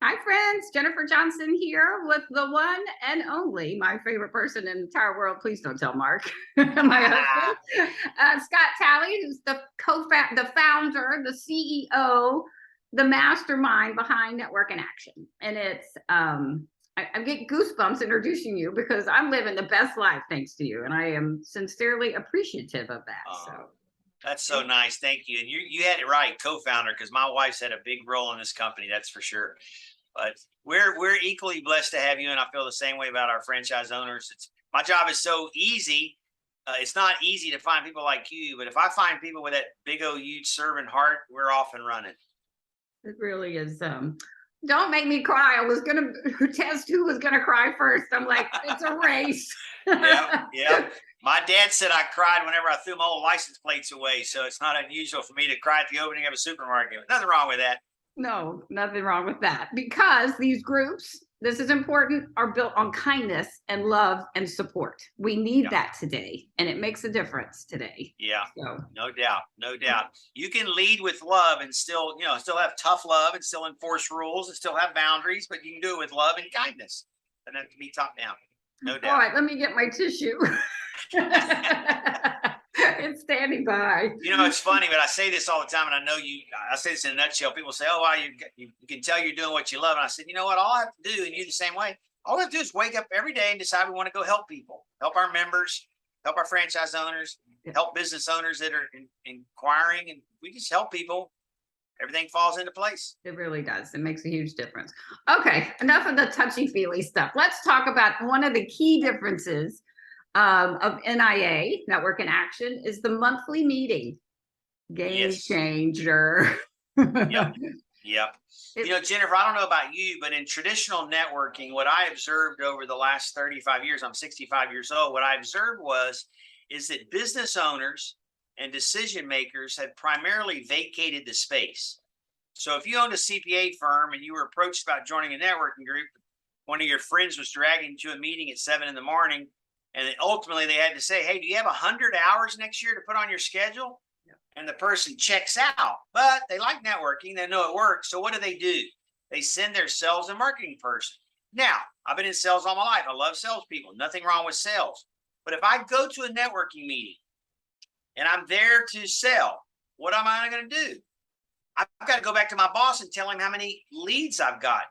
Hi, friends. Jennifer Johnson here with the one and only, my favorite person in the entire world. Please don't tell Mark, my husband, Scott Talley, who's the the founder, the CEO, the mastermind behind Network in Action. And it's, I get goosebumps introducing you because I'm living the best life thanks to you. And I am sincerely appreciative of that. So That's so nice. Thank you. And you had it right, co-founder, because my wife's had a big role in this company, that's for sure. But we're equally blessed to have you, and I feel the same way about our franchise owners. It's my job is so easy. It's not easy to find people like you, but if I find people with that big old huge servant heart, we're off and running. it really is. Don't make me cry. I was gonna test who was gonna cry first. I'm like, it's a race. Yep. My dad said I cried whenever I threw my old license plates away, so it's not unusual for me to cry at the opening of a supermarket. Nothing wrong with that. No, nothing wrong with that. Because these groups, this is important, are built on kindness and love and support. We need that today, and it makes a difference today. Yeah, So, no doubt, no doubt. You can lead with love and still, still have tough love and still enforce rules and still have boundaries, but you can do it with love and kindness. And that can be top down, no doubt. all right, let me get my tissue. It's standing by. It's funny, but I say this all the time, and I know I say this in a nutshell. People say, "Oh, wow, you can tell you're doing what you love." And I said, you know what? All I have to do, and you the same way. All we have to do is wake up every day and decide we want to go help people, help our members, help our franchise owners, help business owners that are inquiring, and we just help people. Everything falls into place. It really does. It makes a huge difference. Okay, enough of the touchy-feely stuff. Let's talk about one of the key differences of NIA, Network in Action, is the monthly meeting. Game changer. Yep. Jennifer, I don't know about you, but in traditional networking, what I observed over the last 35 years, I'm 65 years old, what I observed is that business owners and decision makers had primarily vacated the space. So if you owned a CPA firm and you were approached about joining a networking group, one of your friends was dragging you to a meeting at 7 in the morning, and then ultimately they had to say, hey, do you have 100 hours next year to put on your schedule? Yeah. And the person checks out, but they like networking. They know it works. So what do? They send their sales and marketing person. Now, I've been in sales all my life. I love salespeople. Nothing wrong with sales. But if I go to a networking meeting and I'm there to sell, what am I going to do? I've got to go back to my boss and tell him how many leads I've got.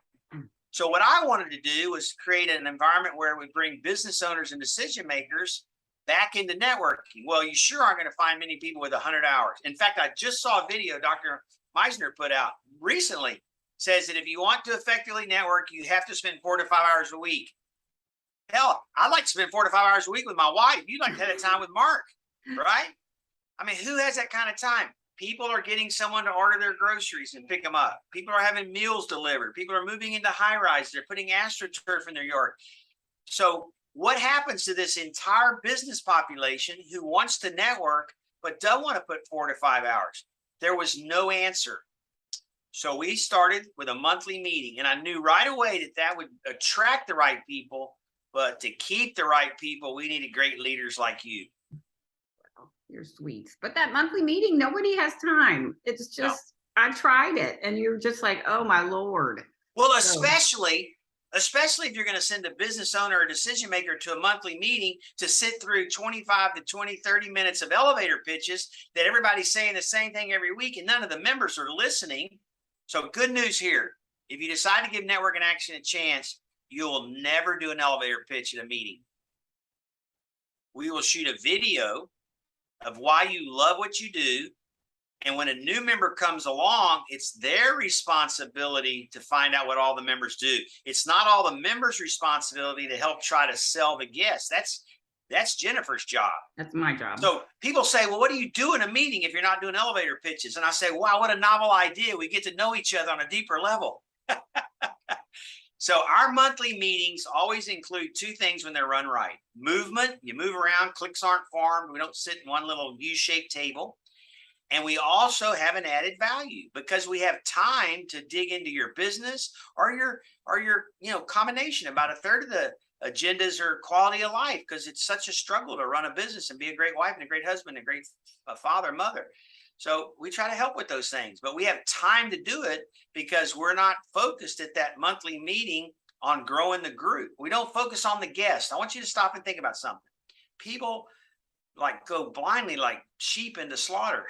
So what I wanted to do was create an environment where we bring business owners and decision makers back into networking. Well, you sure aren't going to find many people with 100 hours. In fact, I just saw a video Dr. Meisner put out recently. Says that if you want to effectively network, you have to spend 4 to 5 hours a week. Hell, I like to spend 4 to 5 hours a week with my wife. You'd like to have time with Mark, right? I mean, who has that kind of time? People are getting someone to order their groceries and pick them up. People are having meals delivered. People are moving into high rise. They're putting AstroTurf in their yard. So what happens to this entire business population who wants to network but don't want to put 4 to 5 hours? There was no answer. So we started with a monthly meeting, and I knew right away that would attract the right people. But to keep the right people, we needed great leaders like you. You're sweet. But that monthly meeting, nobody has time. It's just, no. I tried it and you're just like, oh my Lord. Well, especially if you're going to send a business owner or decision maker to a monthly meeting to sit through 25 to 30 minutes of elevator pitches that everybody's saying the same thing every week and none of the members are listening. So good news here. If you decide to give Network in Action a chance, you will never do an elevator pitch at a meeting. We will shoot a video of why you love what you do. And when a new member comes along, it's their responsibility to find out what all the members do. It's not all the members' responsibility to help try to sell the guests. That's Jennifer's job. That's my job. So people say, well, what do you do in a meeting if you're not doing elevator pitches? And I say, wow, what a novel idea. We get to know each other on a deeper level. So our monthly meetings always include 2 things when they're run right. Movement, you move around, clicks aren't formed. We don't sit in one little U-shaped table. And we also have an added value because we have time to dig into your business or your combination. About a third of the agendas are quality of life because it's such a struggle to run a business and be a great wife and a great husband, and a great father, mother. So we try to help with those things, but we have time to do it because we're not focused at that monthly meeting on growing the group. We don't focus on the guest. I want you to stop and think about something. People like go blindly like sheep into slaughter.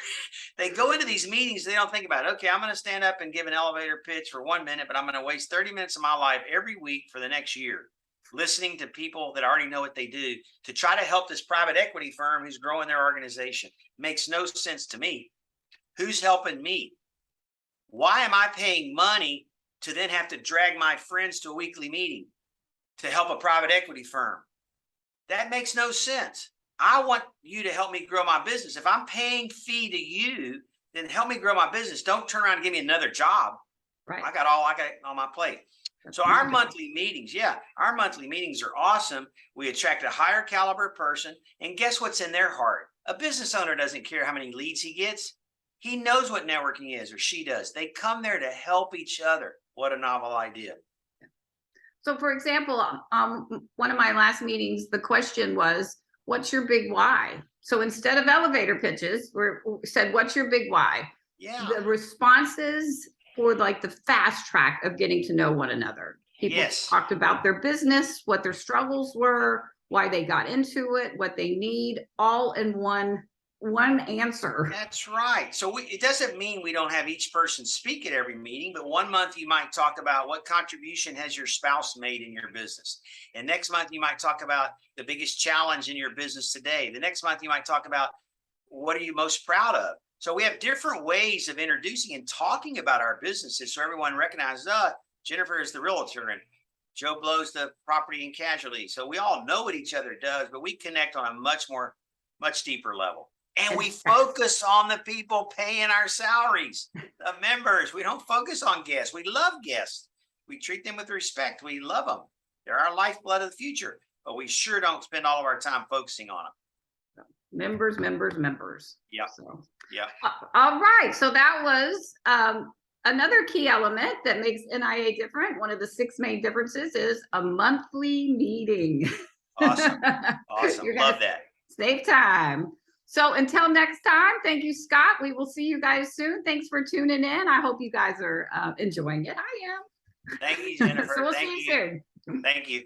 They go into these meetings, they don't think about it. Okay, I'm going to stand up and give an elevator pitch for 1 minute, but I'm going to waste 30 minutes of my life every week for the next year listening to people that already know what they do to try to help this private equity firm who's growing their organization. Makes no sense to me. Who's helping me? Why am I paying money to then have to drag my friends to a weekly meeting to help a private equity firm? That makes no sense. I want you to help me grow my business. If I'm paying fee to you, then help me grow my business. Don't turn around and give me another job. Right. I got on my plate. So our monthly meetings, our monthly meetings are awesome. We attract a higher caliber person, and guess what's in their heart? A business owner doesn't care how many leads he gets. He knows what networking is, or she does. They come there to help each other. What a novel idea. So for example, one of my last meetings, the question was, what's your big why? So instead of elevator pitches, we said, what's your big why? Yeah. The responses for like the fast track of getting to know one another. People talked about their business, what their struggles were, why they got into it, what they need, all in one answer. That's right. So it doesn't mean we don't have each person speak at every meeting, but 1 month you might talk about what contribution has your spouse made in your business. And next month you might talk about the biggest challenge in your business today. The next month you might talk about what are you most proud of. So we have different ways of introducing and talking about our businesses so everyone recognizes, Jennifer is the realtor and Joe Blow's the property and casualty. So we all know what each other does, but we connect on a much deeper level. And we focus on the people paying our salaries, the members. We don't focus on guests. We love guests. We treat them with respect. We love them. They're our lifeblood of the future, but we sure don't spend all of our time focusing on them. Members. Yeah. So, yeah. All right. So that was another key element that makes NIA different. One of the 6 main differences is a monthly meeting. Awesome. Awesome. Love that. Save time. So until next time, thank you, Scott. We will see you guys soon. Thanks for tuning in. I hope you guys are enjoying it. I am. Thank you, Jennifer. So we'll Thank see you soon. Thank you.